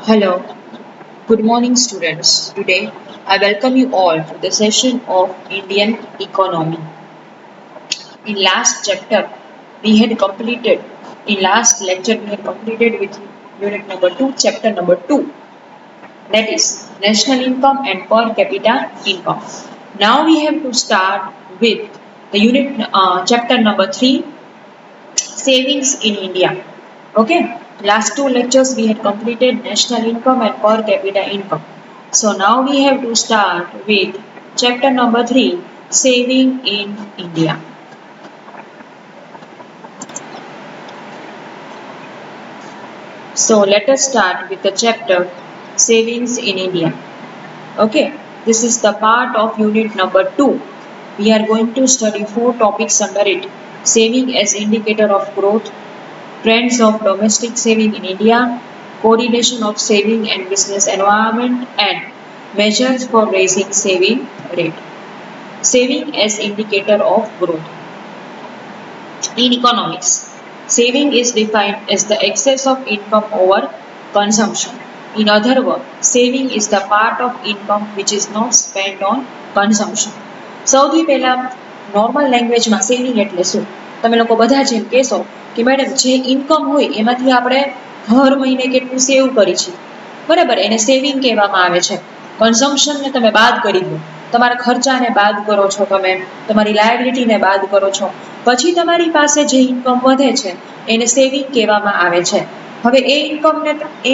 Hello, good morning students. Today I welcome you all to the session of Indian economy. In last chapter we had completed, in last lecture we had completed with unit number 2, chapter number 2, that is national income and per capita income. Now we have to start with the chapter number 3, savings in India. Okay, last two lectures we had completed national income and per capita income. So now we have to start with chapter number 3, saving in India. So let us start with the chapter savings in India. Okay, this is the part of unit number 2. We are going to study 4 topics under it: saving as indicator of growth, trends of domestic saving in India, coordination of saving and business environment, and measures for raising saving rate. Saving as indicator of growth. In economics, saving is defined as the excess of income over consumption. In other words, saving is the part of income which is not spent on consumption. સૌથી પહેલા normal લેંગ્વેજમાં saving એટલે શું? તમે લોકો બધા જેમ કહેશો કે મેડમ જે ઇન્કમ હોય એમાંથી આપણે હર મહિને કેટલું સેવ કરી છે, બરાબર, એને સેવિંગ કહેવામાં આવે છે. કન્ઝમ્પશનને તમે બાદ કરી દો, તમારા ખર્ચાને બાદ કરો છો, તમે તમારી લાયબિલિટીને બાદ કરો છો, પછી તમારી પાસે જે ઇન્કમ વધે છે એને સેવિંગ કહેવામાં આવે છે. હવે એ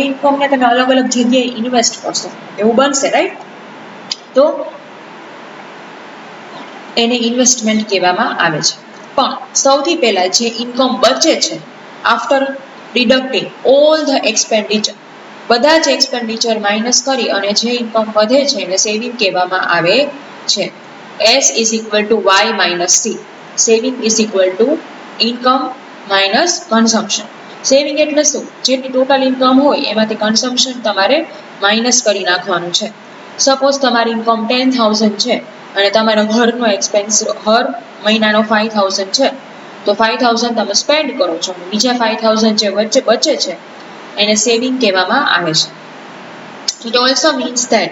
ઇન્કમને તમે અલગ અલગ જગ્યાએ ઇન્વેસ્ટ કરશો એવું બનશે, રાઈટ? તો એને ઇન્વેસ્ટમેન્ટ કહેવામાં આવે છે. પણ સૌથી પહેલા જે ઇન્કમ બચે છે આફ્ટર ડિડક્ટિંગ ઓલ ધ એક્સપેન્ડિચર, બધા જ એક્સપેન્ડિચર માઇનસ કરી અને જે ઇન્કમ વધે છે એને સેવિંગ કહેવામાં આવે છે. S is equal to Y minus C. Saving is equal to income minus consumption. Saving એટલે શું? જેટલી ટોટલ ઇન્કમ હોય એમાંથી કન્ઝમ્પશન તમારે માઇનસ કરી નાખવાનું છે. સપોઝ તમારી ઇન્કમ 10,000 છે અને તમારા ઘરનો એક્સપેન્સ હર મહિનાનો 5,000 છે, તો 5,000 તમે સ્પેન્ડ કરો છો, બીજા 5,000 જે વચ્ચે બચે છે એને સેવિંગ કહેવામાં આવે છે. It also means that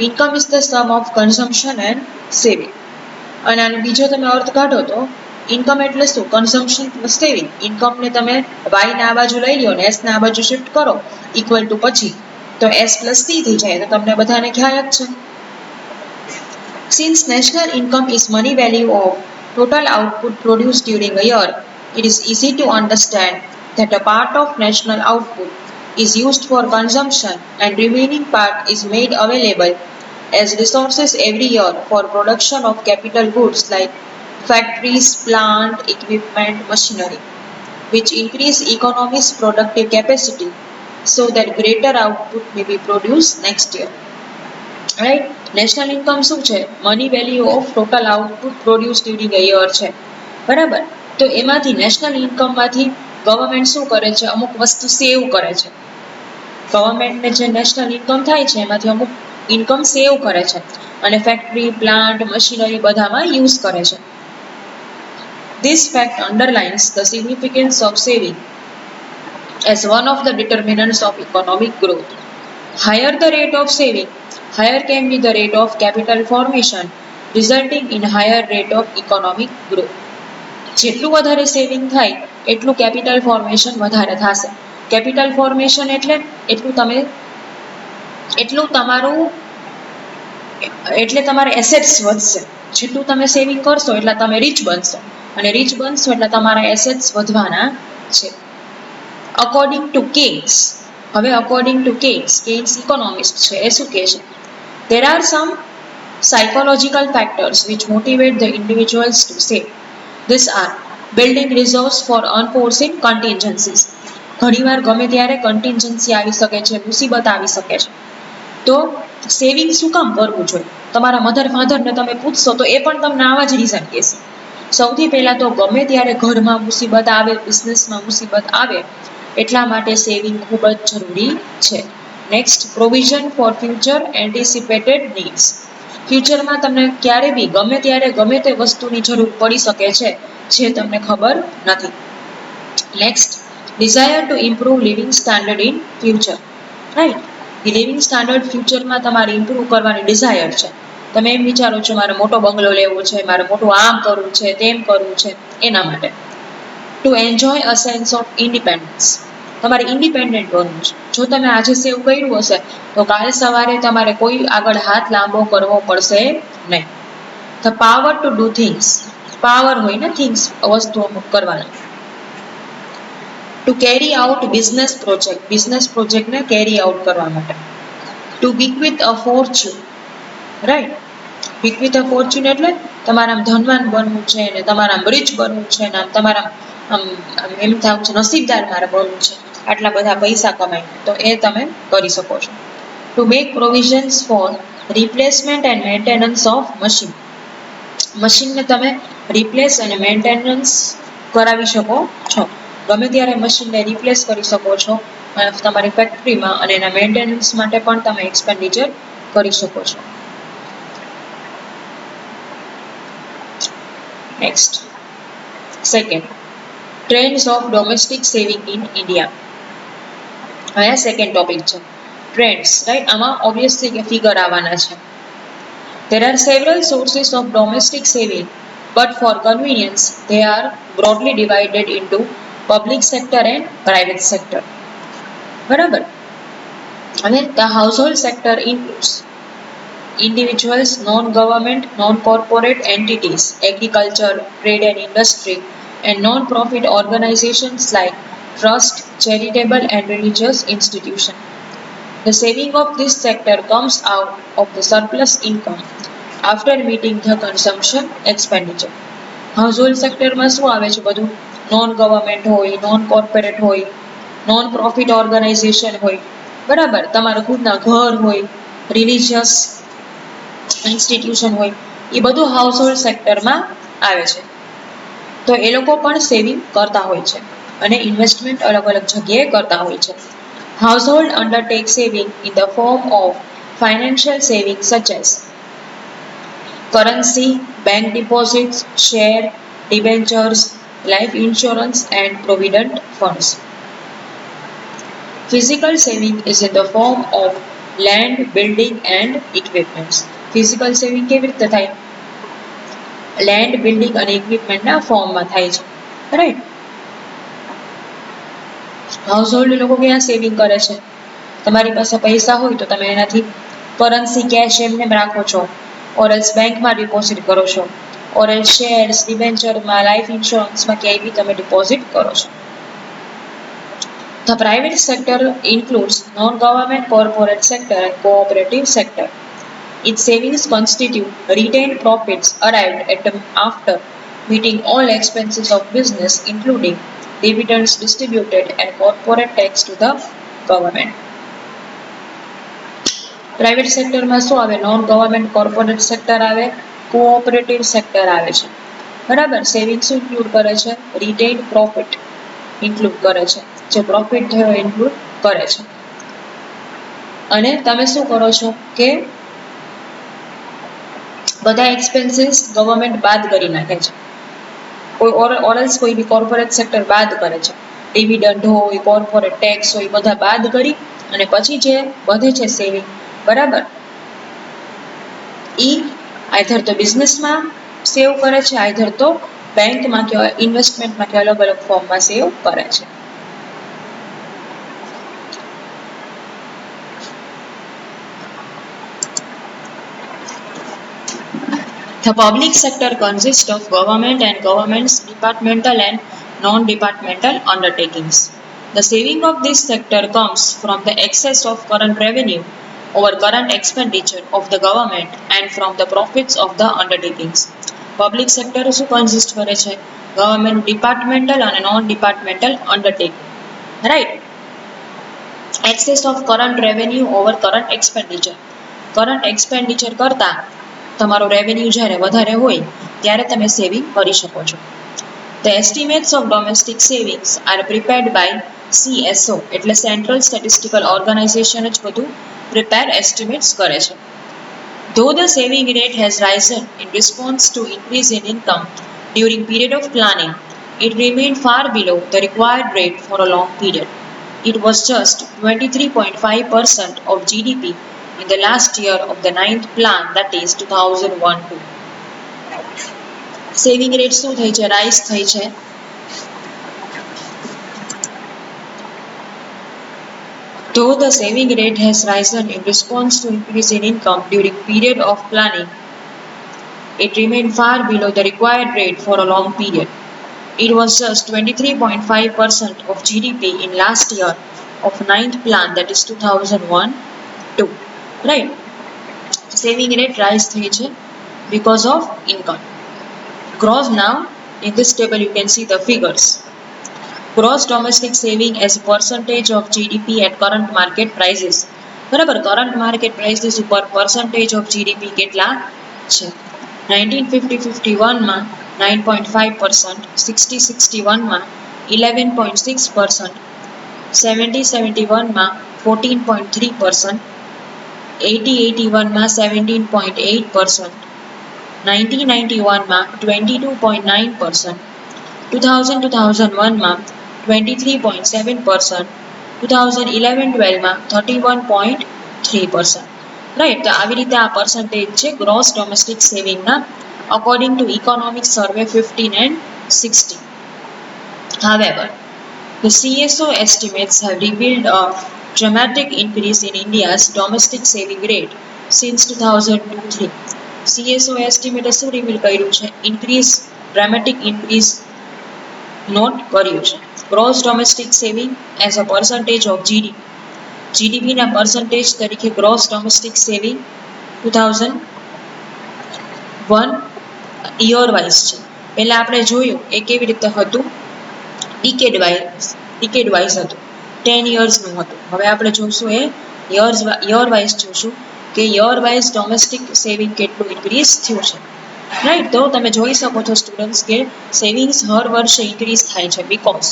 income is the sum of consumption and saving. અને આનો બીજો તમે અર્થ કાઢો તો ઇન્કમ એટલે શું? Consumption plus saving. ઇન્કમને તમે વાય ના બાજુ લઈ લો ને એસ ના બાજુ શિફ્ટ કરો ઇક્વલ ટુ પછી તો એસ પ્લસ સી થઈ જાય. તો તમને બધાને ખ્યાલ જ છે. Since national income is money value of total output produced during a year, it is easy to understand that a part of national output is used for consumption and remaining part is made available as resources every year for production of capital goods like factories, plant, equipment, machinery, which increase economy's productive capacity so that greater output may be produced next year. Right? National income શું છે? Money value of total output produce during a year છે, બરાબર? તો એમાંથી national ઇન્કમમાંથી government શું કરે છે? અમુક વસ્તુ સેવ કરે છે. ગવર્મેન્ટને જે નેશનલ ઇન્કમ થાય છે એમાંથી અમુક ઇન્કમ સેવ કરે છે અને ફેક્ટરી, પ્લાન્ટ, મશીનરી બધામાં યુઝ કરે છે. This fact underlines the significance of saving as one of the determinants of economic growth. Higher the rate of saving, higher can be the rate of capital formation, resulting in higher rate of economic growth. જેટલું વધારે saving થાય એટલું capital formation વધારે થશે. Capital formation એટલે તમારા assets વધશે. જેટલું તમે સેવિંગ કરશો એટલા તમે રીચ બનશો અને રીચ બનશો એટલે તમારા એસેટ્સ વધવાના છે. અકોર્ડિંગ ટુ કેન્સ, હવે અકોર્ડિંગ ટુ કેન્સ ઇકોનોમિસ્ટ છે, એ શું કહે છે? There are some psychological factors which motivate the individuals to save. These are building reserves for unforeseen contingencies. ઘણીવાર ગમે ત્યારે કન્ટિન્જન્સી આવી શકે છે, મુસીબત આવી શકે છે. તો સેવિંગ શું કામ કરવું જોઈએ? તમારા મધર ફાધરને તમે પૂછશો તો એ પણ તમને આવા જ રીઝન કહેશે. સૌથી પહેલા તો ગમે ત્યારે ઘરમાં મુસીબત આવે, બિઝનેસમાં મુસીબત આવે, એટલા માટે સેવિંગ ખૂબ જ જરૂરી છે. Next, provision for future anticipated needs. ફ્યુચરમાં તમને ક્યારે બી ગમે ત્યારે ગમે તે વસ્તુની જરૂર પડી શકે છે જે તમને ખબર નથી. Next, desire to improve living standard in future. Right? કે લિવિંગ સ્ટાન્ડર્ડ ફ્યુચરમાં તમારે ઇમ્પ્રૂવ કરવાની ડિઝાયર છે. તમે એમ વિચારો છો મારે મોટો બંગલો લેવો છે, મારે મોટું આમ કરવું છે, તેમ કરવું છે, એના માટે. Two enjoy a sense of independence, તમારે ઇન્ડિપેન્ડન્ટ બનવું છે. જો તમે આજે સેવ કર્યું હશે તો કાલે સવારે તમારે કોઈ આગળ હાથ લાંબો કરવો પડશે નહીં. The power to do things, power હોય ને થિંગ્સ, વસ્તુઓ કરવાના. ટુ કેરી આઉટ બિઝનેસ પ્રોજેક્ટને કેરી આઉટ કરવા માટે. ટુ બીક વિથ અ ફોર્ચ્યુન, રાઈટ. બીક વિથ અ ફોર્ચ્યુન એટલે તમારે આમ ધનવાન બનવું છે ને તમારે આમ રીચ બનવું છે ને આમ તમારા આમ એમ થવું છે નસીબદાર મારે બનવું છે આટલા બધા પૈસા કમાઈને, તો એ તમે કરી શકો છો. To make provisions for replacement and maintenance of machine, મશીનને તમે રિપ્લેસ અને મેન્ટેનન્સ કરાવી શકો છો. ગમે ત્યારે મશીનને રિપ્લેસ કરી શકો છો તમારી ફેક્ટરીમાં, અને એના મેન્ટેનન્સ માટે પણ તમે એક્સપેન્ડિચર કરી શકો છો. Next, second, trends of domestic saving in India. હવે સેકન્ડ ટોપિક છે ટ્રેન્ડ્સ, રાઈટ. આમાં ઓબ્વિયસલી કે ફિગર આવવાના છે. There are several sources of domestic saving, but for convenience, they are broadly divided into public sector and private sector. બરાબર. અને the household sector includes individuals, non-government, non-corporate entities, agriculture, trade and industry, and non-profit organizations like trust, charitable and religious institutions. The saving of this sector comes out of the surplus income after meeting the consumption expenditure. Household સેક્ટરમાં શું આવે છે? બધું non government હોય, non corporate હોય, non profit organisation હોય, બરાબર. તમારા ખુદના ઘર હોય, રિલિજિયસ ઇન્સ્ટિટ્યુશન હોય, એ બધું હાઉસહોલ્ડ સેક્ટરમાં આવે છે. તો એ લોકો પણ સેવિંગ કરતા હોય છે અને ઇન્વેસ્ટમેન્ટ અલગ અલગ જગ્યાએ કરતા હોય છે. Household undertake saving in the form of financial savings such as currency, bank deposits, share, debentures, life insurance and provident funds. Physical saving is in the form of land, building and equipments. Physical saving કેવી રીતે થાય? Land, building અને ઇક્વિપમેન્ટના ફોર્મમાં થાય છે, right. Household લોકો ક્યાં saving કરે છે? તમારી પાસે પૈસા હોય તો તમે એનાથી કરન્સી, કેશ એમને રાખો છો, ઓરલ્સ બેંકમાં ડિપોઝિટ કરો છો, ઓરલ્સ શેર્સ, ડિબેન્ચરમાં, લાઈફ ઇન્સ્યોરન્સમાં ક્યાંય બી તમે ડિપોઝિટ કરો છો. The private sector includes non-government, corporate sector and cooperative sector. Its savings constitute retained profits arrived after meeting all expenses of business, including dividends distributed and corporate tax to the government. Private સેક્ટરમાં શું આવે? Non government, corporate sector આવે, cooperative sector આવે છે, બરાબર. Savings include કરે છે, રિટેન્ડ profit include કરે છે, જે પ્રોફિટ થયો ઇન્ક્લુડ કરે છે. અને તમે શું કરો છો કે બધા એક્સપેન્સીસ ગવર્મેન્ટ બાદ કરી નાખે છે, કોઈ ઓરલ્સ કોઈ બી કોર્પોરેટ સેક્ટર બાદ કરે છે. ડિવિડન્ડ હોય, કોર્પોરેટ ટેક્સ હોય, બધા બાદ કરી અને પછી જે વધે છે સેવિંગ, બરાબર, ઈ આઈધર તો બિઝનેસમાં સેવ કરે છે, આઈધર તો બેંકમાં કે ઇન્વેસ્ટમેન્ટમાં કે અલગ અલગ ફોર્મમાં સેવ કરે છે. The public sector consists of government and government's departmental and non-departmental undertakings. The saving of this sector comes from the excess of current revenue over current expenditure of the government and from the profits of the undertakings. Public sector શું consist કરે છે? Government departmental અને non-departmental undertaking, right? Excess of current revenue over current expenditure. Current expenditure કરતા તમારો revenue જ્યારે વધારે હોય ત્યારે તમે સેવિંગ કરી શકો છો. The estimates of domestic savings are prepared by CSO, એટલે સેન્ટ્રલ સ્ટેટિસ્ટિકલ ઓર્ગેનાઇઝેશન જ બધું પ્રિપેર એસ્ટિમેટ્સ કરે છે. Though the saving rate has risen in response to increase in income during period of planning, it remained far below the required rate for a long period. It was just 23.5% of GDP in the last year of the ninth plan, that is 2001-2. Saving rate શું થઈ છે? Rise થઈ છે. Though the saving rate has risen in response to increase in income during period of planning, it remained far below the required rate for a long period. It was just 23.5% of GDP in last year of ninth plan, that is 2001-2. Right? Saving rate rise થઈ છે because of income. Gross, now in this table you can see the figures. Gross domestic saving as a percentage of GDP at current market prices. બરાબર, current market prices ઉપર percentage of GDP કેટલા છે? 1950-51 માં 9.5%, 60-61 માં 11.6%, 70-71 માં 14.3%, 80-81 માં 17.8%, 1991 માં 22.9%, 2000-2001 માં 23.7%, 2011-12 માં 31.3%. રાઈટ, તો આવી રીતે આ પર્સન્ટેજ છે ગ્રોસ ડોમેસ્ટિક સેવિંગના according to economic survey 15 and 16. However, the CSO estimates have revealed a dramatic increase in India's domestic saving rate since 2002-3. CSO estimate શું રિવીલ કર્યું છે? ડ્રામેટિક ઇન્ક્રીઝ નોટ કર્યું છે. Gross domestic saving as a percentage of GDP, જીડીપીના percentage તરીકે gross domestic saving 2001 year wise છે. પહેલાં આપણે જોયું એ કેવી રીતે હતું, ડિકેડ વાઇઝ હતું, 10 યર્સનું હતું. હવે આપણે જોઈશું એ યર વાઇઝ જોઈશું કે યર વાઇઝ ડોમેસ્ટિક સેવિંગ કેટલું ઇન્ક્રીઝ થયું છે. રાઈટ, તો તમે જોઈ શકો છો સ્ટુડન્ટ્સ કે સેવિંગ્સ હર વર્ષે ઇન્ક્રીઝ થાય છે બીકોઝ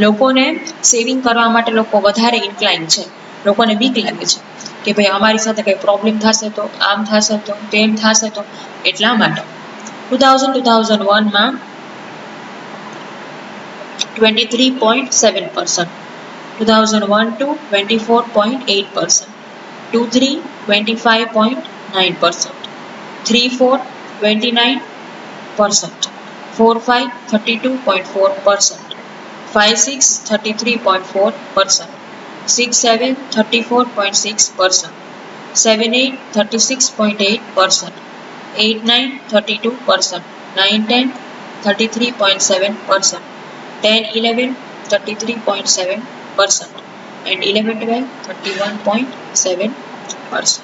લોકોને સેવિંગ કરવા માટે લોકો વધારે ઇન્ક્લાઇન છે. લોકોને બીક લાગે છે કે ભાઈ અમારી સાથે કંઈ પ્રોબ્લેમ થશે તો, આમ થશે તો, તેમ થશે તો, એટલા માટે 2000-2001 માં 23.7%, 2001-2 24.8%, 2-3 25.9%, 3-4 29%, 4-5 32.4%, 5-6 33.4%, 6-7 34.6%, 7-8 36.8%, 8-9 32%, 9-10 33.7%, 10-11 33.7%, and 11-12 31.7%.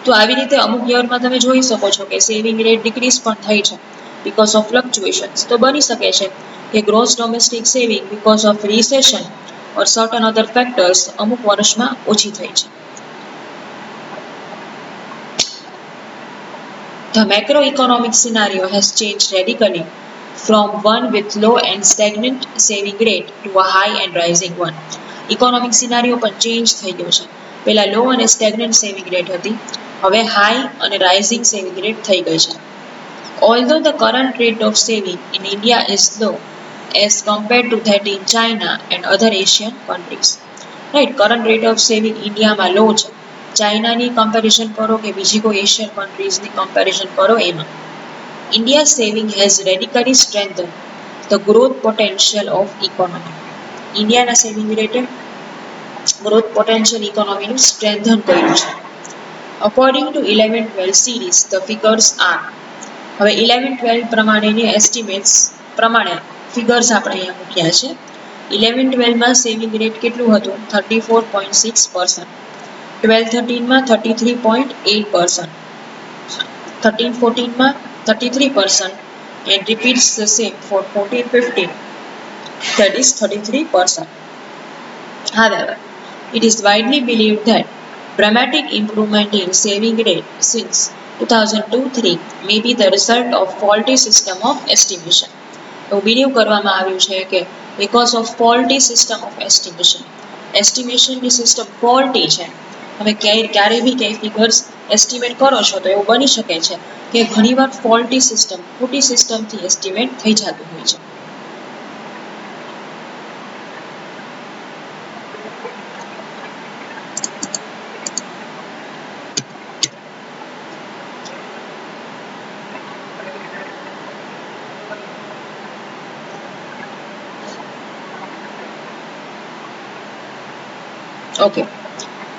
તો આવી રીતે અમુક યરમાં તમે જોઈ શકો છો કે સેવિંગ રેટ ડિક્રીઝ પણ થઈ છે બીકોઝ ઓફ ફ્લક્ચ્યુએશન્સ. તો બની શકે છે કે gross domestic saving because of recession or certain other factors અમુક વર્ષમાં ઓછી થઈ છે. The macroeconomic scenario has changed radically from one with low and stagnant saving rate to a high and rising one. Economic સિનારીઓ પણ change થઈ ગયો છે. પહેલા લો અને સ્ટેગ્નન્ટ સેવિંગ રેટ હતી, હવે હાઈ અને રાઇઝિંગ સેવિંગ રેટ થઈ ગઈ છે. Although the current rate of saving in India is low as compared to that in China and other Asian countries. Right, current rate of saving ઇન્ડિયામાં લો છે. ચાઇનાની comparison કરો કે બીજી કોઈ એશિયન કન્ટ્રીઝની કમ્પેરિઝન કરો એમાં. India's saving has radically strengthened the growth potential of economy. ઇન્ડિયાના saving રેટે ગ્રોથ પોટેન્શિયલ ઇકોનોમીનું સ્ટ્રેન્થન કર્યું છે. According to 11-12 series the figures are. હવે 11-12 પ્રમાણેની એસ્ટિમેટ્સ પ્રમાણે ફિગર્સ આપણે અહીંયા મૂક્યા છે. 11-12 માં સેવિંગ રેટ કેટલું હતું? 34.6%, 12-13 માં 33.8%, 13-14 માં 33%, and repeats the same for 14-15, that is 33%. However, it is widely believed that dramatic improvement in saving rate since 2002-3 may be the result of faulty system of estimation. એવું બિલીવ કરવામાં આવ્યું છે કે because of faulty system of estimation, એસ્ટિમેશનની system faulty છે. તમે ક્યારે બી ક્યાંય ફિગર્સ એસ્ટિમેટ કરો છો તો એવું બની શકે છે કે ઘણીવાર ફોલ્ટી સિસ્ટમ, ખોટી સિસ્ટમથી એસ્ટિમેટ થઈ જતું હોય છે. Okay.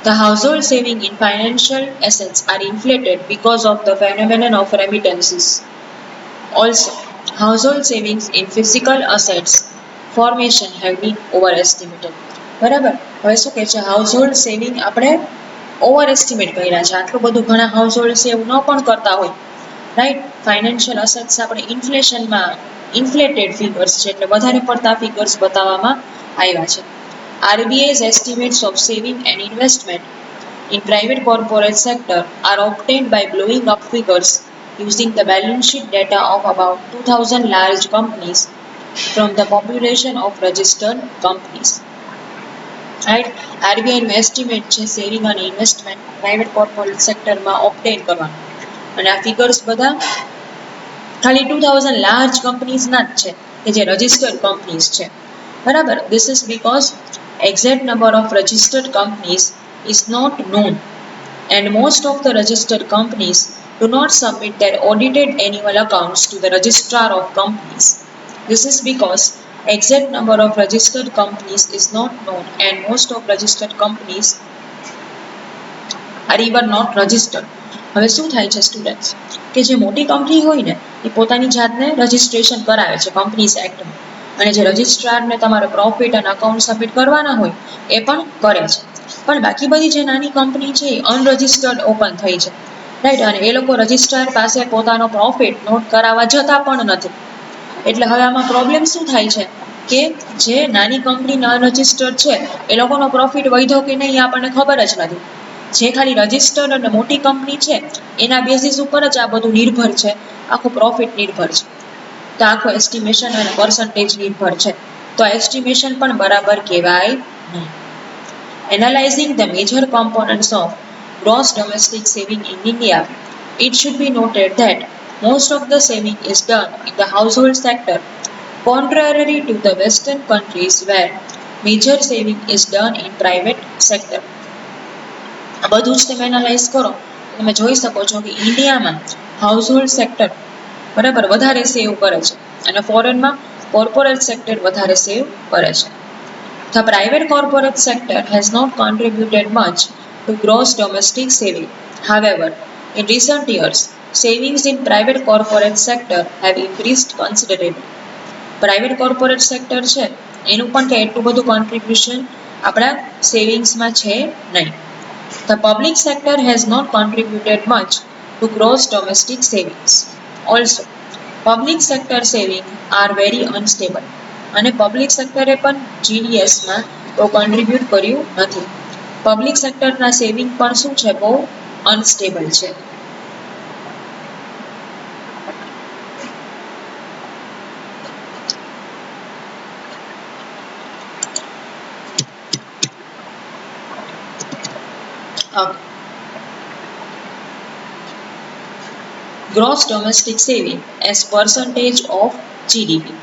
The household saving in financial assets are inflated because of the phenomenon of remittances. Also, household savings in physical assets formation have been overestimated. બરાબર. હવે શું કહે છે, હાઉસહોલ્ડ સેવિંગ આપણે ઓવર એસ્ટિમેટ કર્યા છે. આટલું બધું ઘણા હાઉસહોલ્ડ સેવ ન પણ કરતા હોય, રાઈટ. ફાઇનાન્શિયલ અસેટ્સ આપણે ઇન્ફ્લેશનમાં ઇન્ફ્લેટેડ ફિગર્સ છે, એટલે વધારે પડતા ફિગર્સ બતાવવામાં આવ્યા છે. RBI's estimates of saving and investment in private corporate sector are obtained by blowing up figures using the balance sheet data of about 2000 large companies from the population of registered companies. Right? RBI નું estimate છે saving અને investment private corporate સેક્ટરમાં ઓબ્ટેન કરવાનું, અને આ figures બધા ખાલી 2000 large કંપનીઝના જ છે કે જે રજિસ્ટર્ડ કંપનીઝ છે. બરાબર. This is because exact number of registered companies is not known, and most of the registered companies do not submit their audited annual accounts to the registrar of companies. This is because exact number of registered companies is not known, and most of registered companies are even not registered. હવે શું થાય છે students, કે જે મોટી company હોય ને એ પોતાની જાતને રજિસ્ટ્રેશન કરાવે છે કંપનીઝ એક્ટમાં, અને જે રજિસ્ટ્રારને તમારે પ્રોફિટ અને અકાઉન્ટ સબમિટ કરવાના હોય એ પણ કરે છે. પણ બાકી બધી જે નાની કંપની છે એ અનરજિસ્ટર્ડ ઓપન થઈ છે, રાઈટ. અને એ લોકો રજિસ્ટ્રાર પાસે પોતાનો પ્રોફિટ નોટ કરાવવા જતા પણ નથી. એટલે હવે આમાં પ્રોબ્લેમ શું થાય છે કે જે નાની કંપની અનરજિસ્ટર્ડ છે એ લોકોનો પ્રોફિટ વધ્યો કે નહીં આપણને ખબર જ નથી. જે ખાલી રજિસ્ટર્ડ અને મોટી કંપની છે એના બેઝિસ ઉપર જ આ બધું નિર્ભર છે, આખું પ્રોફિટ નિર્ભર છે. તો આખું એસ્ટિમેશન અને પર્સન્ટેજ નિર્ભર છે, તો એસ્ટિમેશન પણ બરાબર કહેવાય નહીં. Analyzing the major components of gross domestic saving in India, it should be noted that most of the saving is done in the household sector, contrary to the Western countries where major saving is done in private sector. આ બધું જ તમે analyse કરો, તમે જોઈ શકો છો કે ઇન્ડિયામાં હાઉસહોલ્ડ સેક્ટર બરાબર વધારે સેવ કરે છે, અને ફોરેનમાં કોર્પોરેટ સેક્ટર વધારે સેવ કરે છે. The private corporate sector has not contributed much to gross domestic saving. However, in recent years, savings in private corporate sector have increased considerably. Private corporate sector છે એનું પણ કંઈ એટલું બધું કોન્ટ્રીબ્યુશન આપણા સેવિંગ્સમાં છે નહીં. The public sector has not contributed much to gross domestic savings. Also, public sector saving are very unstable. અને પબ્લિક સેક્ટરે પણ જીડીએસમાં તો કોન્ટ્રીબ્યુટ કર્યું નથી. પબ્લિક સેક્ટરના સેવિંગ પણ શું છે, બહુ અનસ્ટેબલ છે. Gross domestic saving as percentage of GDP.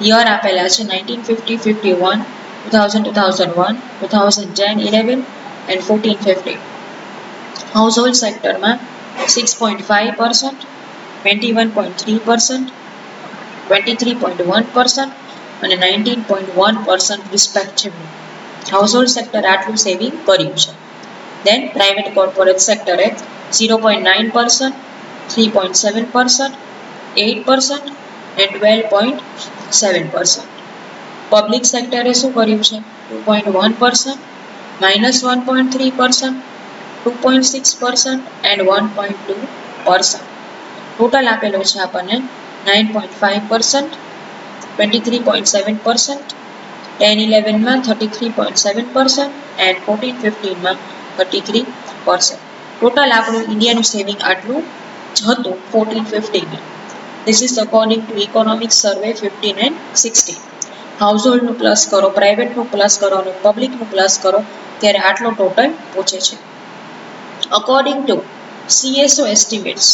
Year આપેલા છે 1950, 51, 2000, 2001, 2010, 11 and 14, 15. હાઉસહોલ્ડ સેક્ટરમાં 6.5%, 21.3%, 23.1% અને 19.1% રિસ્પેક્ટિવલી. હાઉસહોલ્ડ સેક્ટર આટલું સેવિંગ કર્યું છે. દેન પ્રાઇવેટ કોર્પોરેટ સેક્ટરે 0.9%, 3.7%, 8% and 12.7%. પબ્લિક સેક્ટરે શું કર્યું છે, 2.1%, -1.3%, 2.6% and 1.2%. ટોટલ આપેલો છે આપણને 9.5%, 23.7%, 10-11માં 33.7% and 14-15માં 33%. ટોટલ આપણું ઇન્ડિયાનું સેવિંગ આટલું જ હતું 14-15માં. This is according to Economic Survey 15 and 16. હાઉસહોલ્ડનું પ્લસ કરો, પ્રાઇવેટનું પ્લસ કરો અને પબ્લિકનું પ્લસ કરો ત્યારે આટલો ટોટલ પહોંચે છે. According to CSO estimates,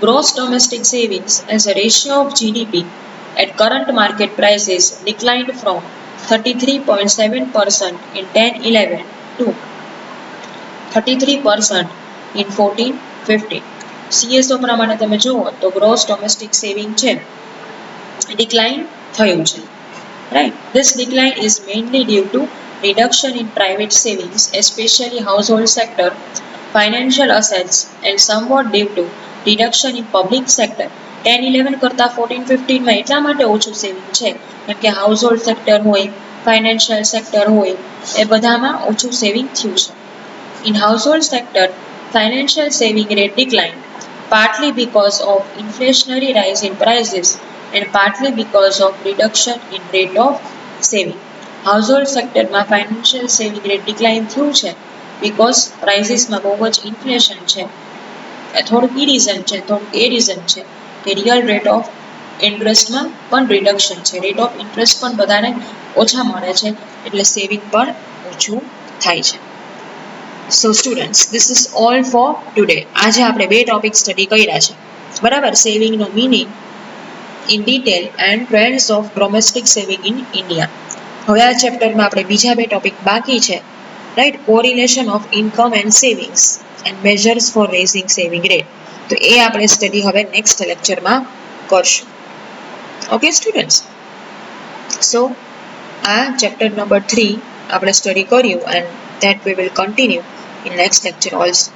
gross domestic savings as a ratio of GDP at current market prices declined from 33.7% in 10-11 to 33% in 14-15. CSO પ્રમાણે તમે જુઓ તો ગ્રોસ ડોમેસ્ટિક સેવિંગ છે ડિક્લાઇન થયું છે, right. This decline is mainly due to reduction in private savings, especially household sector, financial assets, and somewhat due to reduction in public sector. 10-11 કરતાં 14-15 માં એટલા માટે ઓછું સેવિંગ છે કેમ કે હાઉસહોલ્ડ સેક્ટર હોય, ફાઇનાન્શિયલ સેક્ટર હોય, એ બધામાં ઓછું સેવિંગ થયું છે. In household sector, financial saving rate declined, partly because of inflationary rise in prices and partly because of reduction in rate of saving. Household sector માં financial saving rate decline થયું છે because prices માં બહુ જ inflation છે. થોડુંક એ reason છે, થોડુંક એ રીઝન છે કે રિયલ રેટ ઓફ ઇન્ટરેસ્ટમાં પણ રિડક્શન છે. રેટ ઓફ ઇન્ટરેસ્ટ પણ બધાને ઓછા મળે છે એટલે સેવિંગ પણ ઓછું થાય છે. So students, this is all for today. આજે આપણે 2 ટોપિક સ્ટડી કર્યા છે, બરાબર. સેવિંગનો meaning in detail and trends of domestic saving in India. હવે આ ચેપ્ટરમાં આપણે બીજા 2 ટોપિક બાકી છે, right. Correlation of income and savings and measures for raising saving rate. તો એ આપણે સ્ટડી હવે નેક્સ્ટ લેક્ચરમાં કરશું. ઓકે સ્ટુડન્ટ્સ, સો આ ચેપ્ટર નંબર 3 આપણે સ્ટડી કર્યું and that we will continue in next lecture also.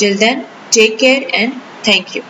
Till then, take care and thank you.